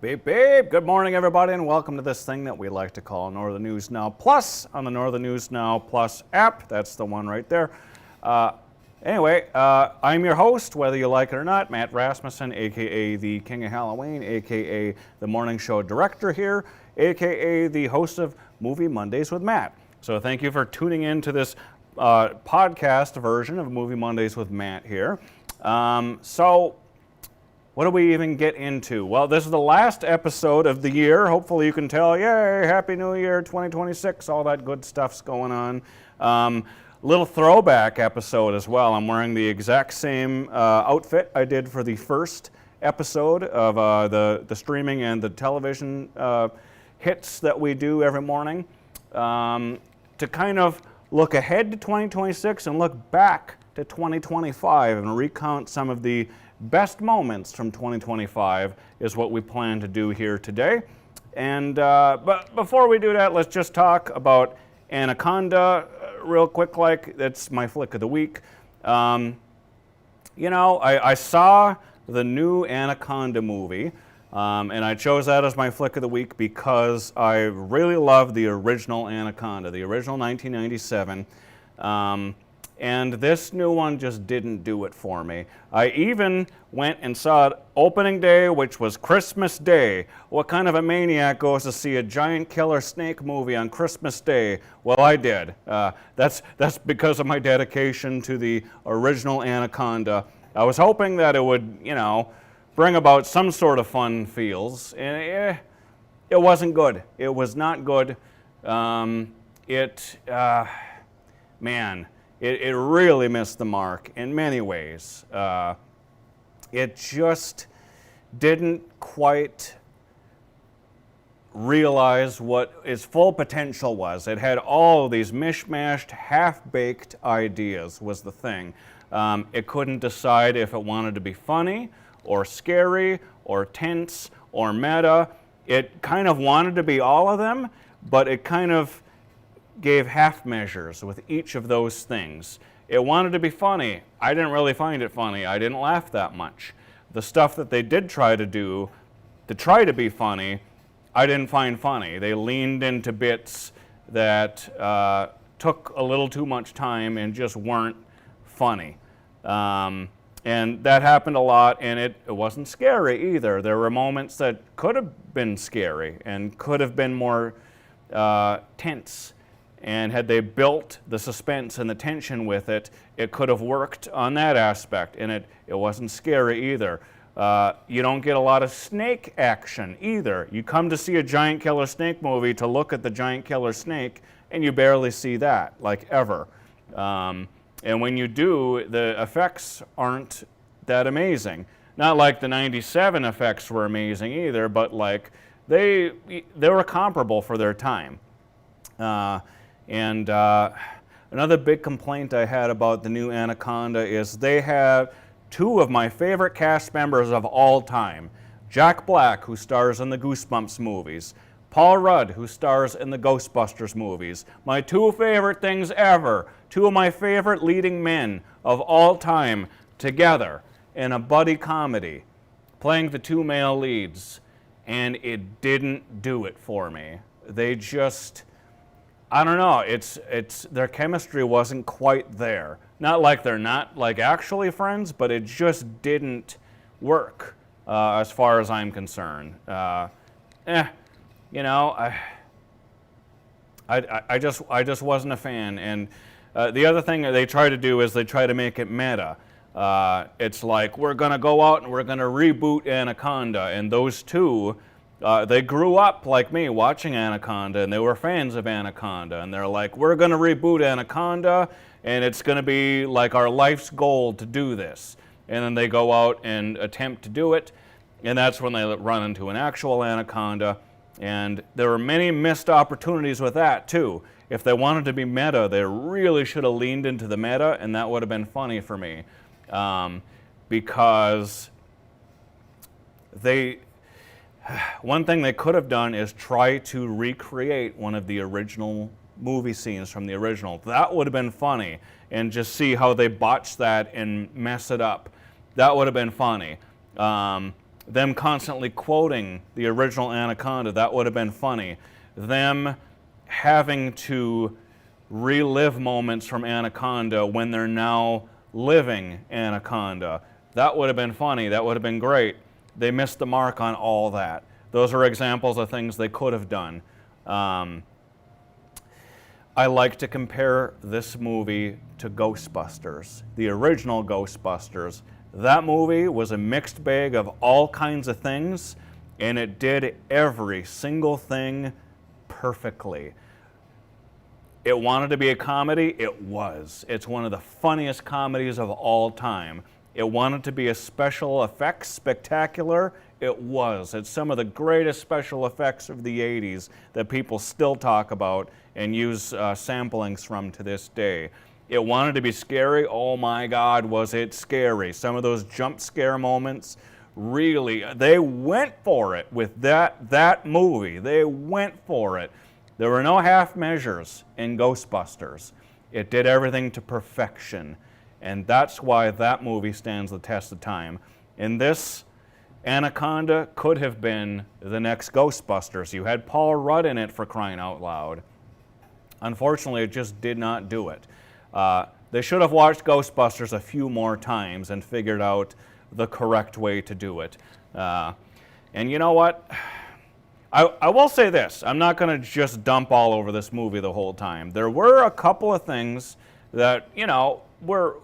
Beep, beep. Good morning, everybody, and welcome to this thing that we like to call Northern News Now Plus on the Northern News Now Plus app. That's the one right there. Anyway, I'm your host, whether you like it or not, Matt Rasmussen, a.k.a. the King of Halloween, a.k.a. the morning show director here, a.k.a. the host of Movie Mondays with Matt. So thank you for tuning in to this podcast version of Movie Mondays with Matt here. What do we even get into? Well, this is the last episode of the year. Hopefully you can tell, yay, Happy New Year 2026, all that good stuff's going on. Little throwback episode as well. I'm wearing the exact same outfit I did for the first episode of the streaming and the television hits that we do every morning to kind of look ahead to 2026 and look back to 2025 and recount some of the best moments from 2025 is what we plan to do here today. And but before we do that, let's just talk about Anaconda real quick. Like, that's my flick of the week. I saw the new Anaconda movie, and I chose that as my flick of the week because I really love the original Anaconda, the original 1997. And this new one just didn't do it for me. I even went and saw it opening day, which was Christmas Day. What kind of a maniac goes to see a giant killer snake movie on Christmas Day? Well, I did. That's because of my dedication to the original Anaconda. I was hoping that it would, bring about some sort of fun feels. And it wasn't good. It was not good. It really missed the mark in many ways. It just didn't quite realize what its full potential was. It had all of these mishmashed, half-baked ideas was the thing. It couldn't decide if it wanted to be funny or scary or tense or meta. It kind of wanted to be all of them, but it kind of gave half measures with each of those things. It wanted to be funny. I didn't really find it funny. I didn't laugh that much. The stuff that they did try to do to try to be funny, I didn't find funny. They leaned into bits that took a little too much time and just weren't funny. And that happened a lot, and it wasn't scary either. There were moments that could have been scary and could have been more tense. And had they built the suspense and the tension with it, it could have worked on that aspect. And it wasn't scary either. You don't get a lot of snake action either. You come to see a giant killer snake movie to look at the giant killer snake, and you barely see that, like ever. And when you do, the effects aren't that amazing. Not like the 97 effects were amazing either, but like they were comparable for their time. And another big complaint I had about the new Anaconda is they have two of my favorite cast members of all time. Jack Black, who stars in the Goosebumps movies. Paul Rudd, who stars in the Ghostbusters movies. My two favorite things ever. Two of my favorite leading men of all time together in a buddy comedy, playing the two male leads. And it didn't do it for me. They just, I don't know, it's their chemistry wasn't quite there. Not like they're not like actually friends, but it just didn't work as far as I'm concerned. I just wasn't a fan. And the other thing that they try to do is they try to make it meta. It's like, we're gonna go out and we're gonna reboot Anaconda, and those two, they grew up like me watching Anaconda, and they were fans of Anaconda, and they're like, we're going to reboot Anaconda, and it's going to be like our life's goal to do this. And then they go out and attempt to do it, and that's when they run into an actual Anaconda. And there were many missed opportunities with that too. If they wanted to be meta, they really should have leaned into the meta, and that would have been funny for me. Because one thing they could have done is try to recreate one of the original movie scenes from the original. That would have been funny, and just see how they botch that and mess it up. That would have been funny. them constantly quoting the original Anaconda, that would have been funny. Them having to relive moments from Anaconda when they're now living Anaconda, that would have been funny, that would have been great. They missed the mark on all that. Those are examples of things they could have done. I like to compare this movie to Ghostbusters, the original Ghostbusters. That movie was a mixed bag of all kinds of things, and it did every single thing perfectly. It wanted to be a comedy, it was. It's one of the funniest comedies of all time. It wanted to be a special effects spectacular, it was. It's some of the greatest special effects of the 80s that people still talk about and use samplings from to this day. It wanted to be scary, oh my God, was it scary. Some of those jump scare moments, really, they went for it with that movie. They went for it. There were no half measures in Ghostbusters. It did everything to perfection. And that's why that movie stands the test of time. And this Anaconda could have been the next Ghostbusters. You had Paul Rudd in it, for crying out loud. Unfortunately, it just did not do it. They should have watched Ghostbusters a few more times and figured out the correct way to do it. And you know what? I will say this. I'm not going to just dump all over this movie the whole time. There were a couple of things that, you know, were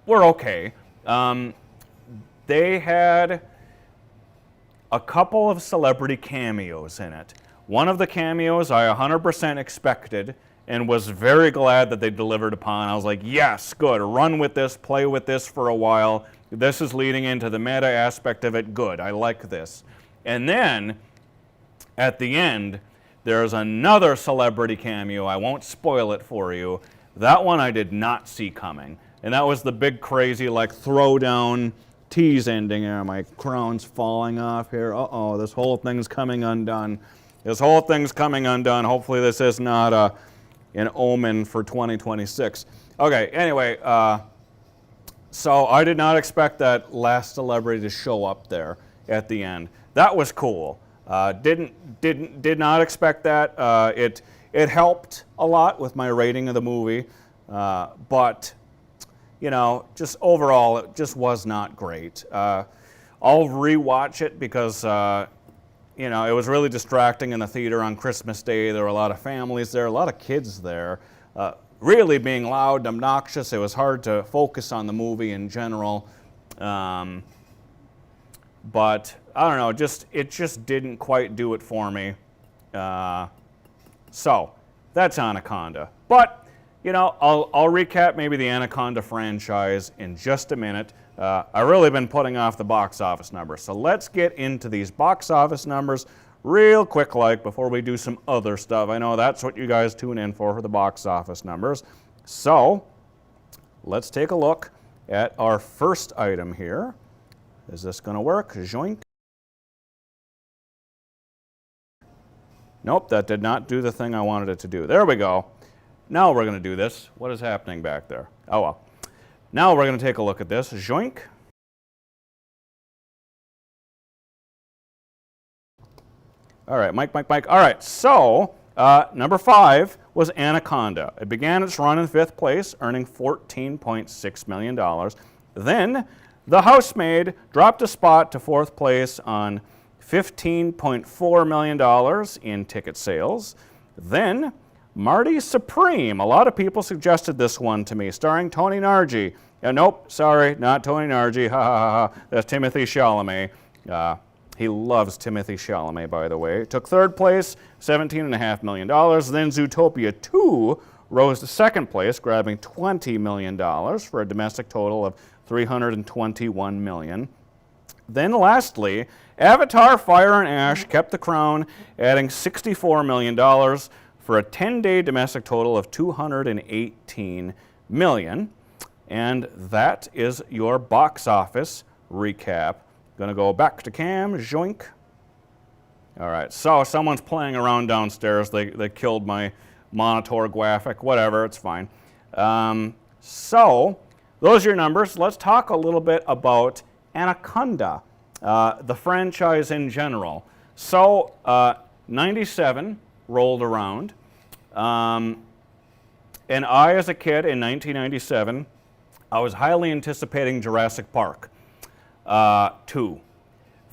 okay. They had a couple of celebrity cameos in it. One of the cameos I 100% expected and was very glad that they delivered upon. I was like, yes, good, run with this, play with this for a while. This is leading into the meta aspect of it, good, I like this. And then, at the end, there's another celebrity cameo. I won't spoil it for you. That one I did not see coming. And that was the big crazy like throwdown tease ending. My crown's falling off here. Uh-oh, this whole thing's coming undone. This whole thing's coming undone. Hopefully this is not an omen for 2026. Okay, anyway, so I did not expect that last celebrity to show up there at the end. That was cool. Did not expect that. It helped a lot with my rating of the movie, but you know, just overall, it just was not great. I'll rewatch it because you know, it was really distracting in the theater on Christmas Day. There were a lot of families there, a lot of kids there, really being loud and obnoxious. It was hard to focus on the movie in general. But I don't know, it just didn't quite do it for me. So that's Anaconda. But you know, I'll recap maybe the Anaconda franchise in just a minute. I've really been putting off the box office numbers. So let's get into these box office numbers real quick like before we do some other stuff. I know that's what you guys tune in for the box office numbers. So let's take a look at our first item here. Is this going to work? Joink. Nope, that did not do the thing I wanted it to do. There we go. Now we're going to do this. What is happening back there? Oh well. Now we're going to take a look at this. Joink. All right, Mike. All right, so number 5 was Anaconda. It began its run in 5th place, earning $14.6 million. Then The Housemaid dropped a spot to 4th place on $15.4 million in ticket sales. Then Marty Supreme. A lot of people suggested this one to me, starring Tony Nargi. Nope, sorry, not Tony Nargi. Ha ha ha ha. That's Timothy Chalamet. He loves Timothy Chalamet, by the way. Took 3rd place, $17.5 million. Then Zootopia 2 rose to 2nd place, grabbing $20 million for a domestic total of $321 million. Then lastly, Avatar Fire and Ash kept the crown, adding $64 million for a 10-day domestic total of $218 million. And that is your box office recap. Gonna go back to cam, joink. All right, so someone's playing around downstairs. They killed my monitor graphic, whatever, it's fine. So those are your numbers. Let's talk a little bit about Anaconda. the franchise in general. So, 97 rolled around, and I, as a kid in 1997, I was highly anticipating Jurassic Park 2.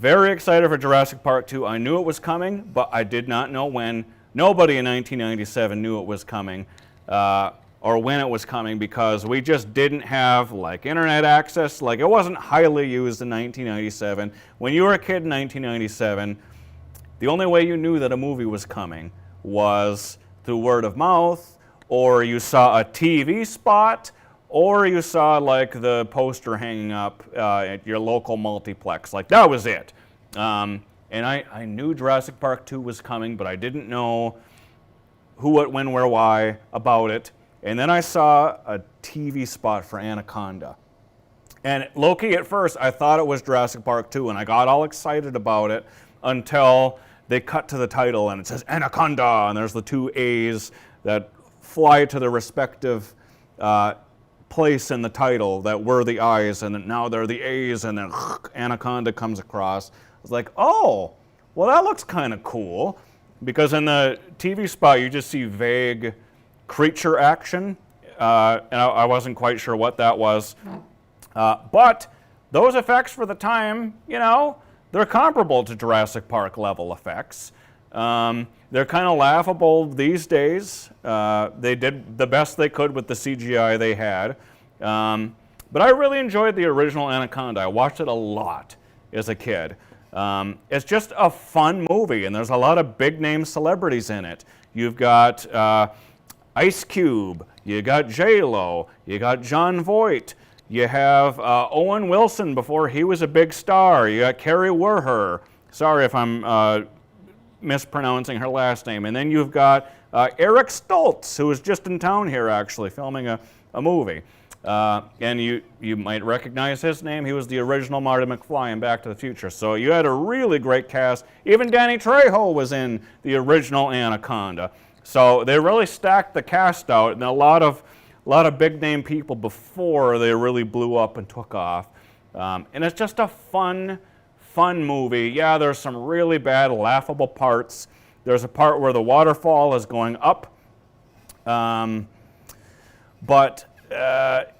Very excited for Jurassic Park 2. I knew it was coming, but I did not know when. Nobody in 1997 knew it was coming, or when it was coming, because we just didn't have like internet access. Like, it wasn't highly used in 1997. When you were a kid in 1997, the only way you knew that a movie was coming was through word of mouth, or you saw a TV spot, or you saw like the poster hanging up at your local multiplex. Like, that was it. And I knew Jurassic Park 2 was coming, but I didn't know who, what, when, where, why about it. And then I saw a TV spot for Anaconda. And low-key at first, I thought it was Jurassic Park 2, and I got all excited about it until they cut to the title and it says Anaconda, and there's the two A's that fly to the respective place in the title that were the I's, and now they're the A's, and then Anaconda comes across. I was like, oh, well, that looks kind of cool, because in the TV spot you just see vague creature action, and I wasn't quite sure what that was. But those effects for the time, you know, they're comparable to Jurassic Park level effects. They're kind of laughable these days. They did the best they could with the CGI they had. But I really enjoyed the original Anaconda. I watched it a lot as a kid. It's just a fun movie, and there's a lot of big-name celebrities in it. You've got Ice Cube, you got J-Lo, you got Jon Voight, you have Owen Wilson before he was a big star, you got Carrie Werher. Sorry if I'm mispronouncing her last name. And then you've got Eric Stoltz, who was just in town here actually filming a movie. And you might recognize his name. He was the original Marty McFly in Back to the Future. So you had a really great cast. Even Danny Trejo was in the original Anaconda. So they really stacked the cast out, and a lot of big name people before they really blew up and took off. And it's just a fun movie. Yeah, there's some really bad, laughable parts. There's a part where the waterfall is going up. But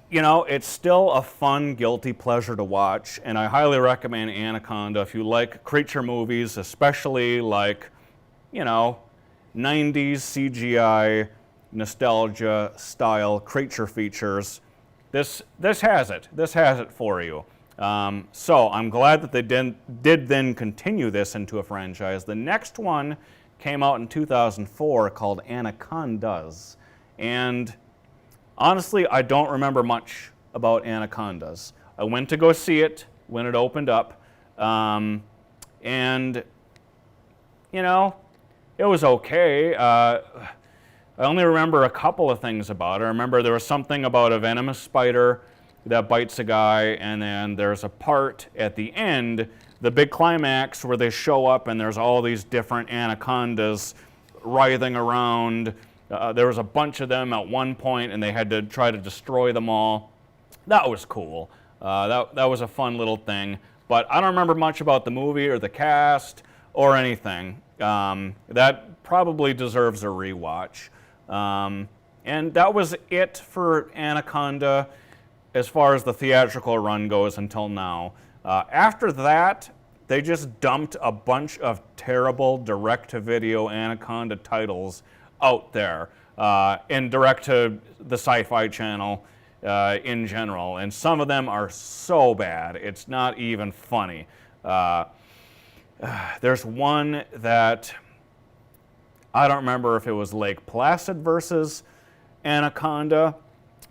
you know, it's still a fun, guilty pleasure to watch, and I highly recommend Anaconda if you like creature movies, especially like, you know, 90s CGI, nostalgia style creature features. This has it. This has it for you. So I'm glad that they did then continue this into a franchise. The next one came out in 2004 called Anacondas, and honestly, I don't remember much about Anacondas. I went to go see it when it opened up, and, you know, it was okay. I only remember a couple of things about it. I remember there was something about a venomous spider that bites a guy, and then there's a part at the end, the big climax, where they show up and there's all these different anacondas writhing around. There was a bunch of them at one point, and they had to try to destroy them all. That was cool. That was a fun little thing. But I don't remember much about the movie or the cast or anything. That probably deserves a rewatch. And that was it for Anaconda as far as the theatrical run goes until now. After that, they just dumped a bunch of terrible direct-to-video Anaconda titles out there, and direct to the Sci-Fi Channel in general, and some of them are so bad it's not even funny. There's one that I don't remember if it was Lake Placid versus Anaconda.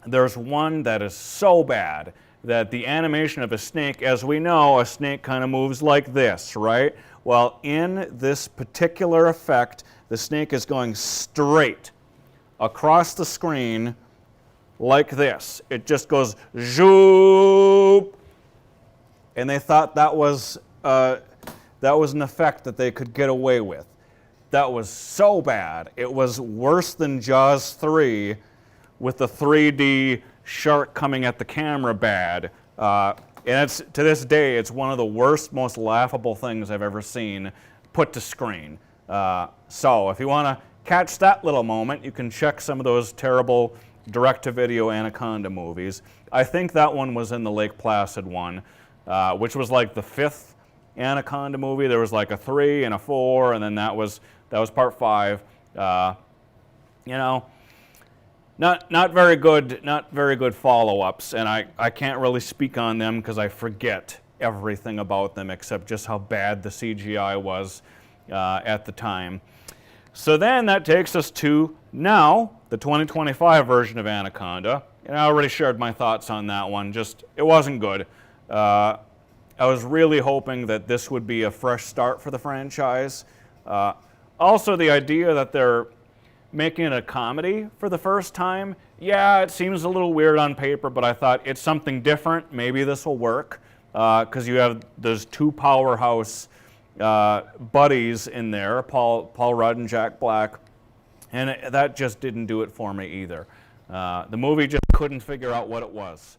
There's one that is so bad that the animation of a snake, as we know, a snake kind of moves like this, right? Well, in this particular effect, the snake is going straight across the screen like this. It just goes zoop, and they thought that was an effect that they could get away with. That was so bad. It was worse than Jaws 3 with the 3D shark coming at the camera bad. And it's, to this day, it's one of the worst, most laughable things I've ever seen put to screen. So if you want to catch that little moment, you can check some of those terrible direct-to-video Anaconda movies. I think that one was in the Lake Placid one, which was like the 5th Anaconda movie. There was like a 3 and a 4, and then that was part 5. You know, not very good follow-ups, and I can't really speak on them because I forget everything about them except just how bad the CGI was at the time. So then that takes us to now, the 2025 version of Anaconda. And I already shared my thoughts on that one. Just, it wasn't good. I was really hoping that this would be a fresh start for the franchise. Also, the idea that they're making it a comedy for the first time, yeah, it seems a little weird on paper, but I thought it's something different. Maybe this will work, because you have those 2 powerhouse buddies in there, Paul Rudd and Jack Black, and that just didn't do it for me either. The movie just couldn't figure out what it was.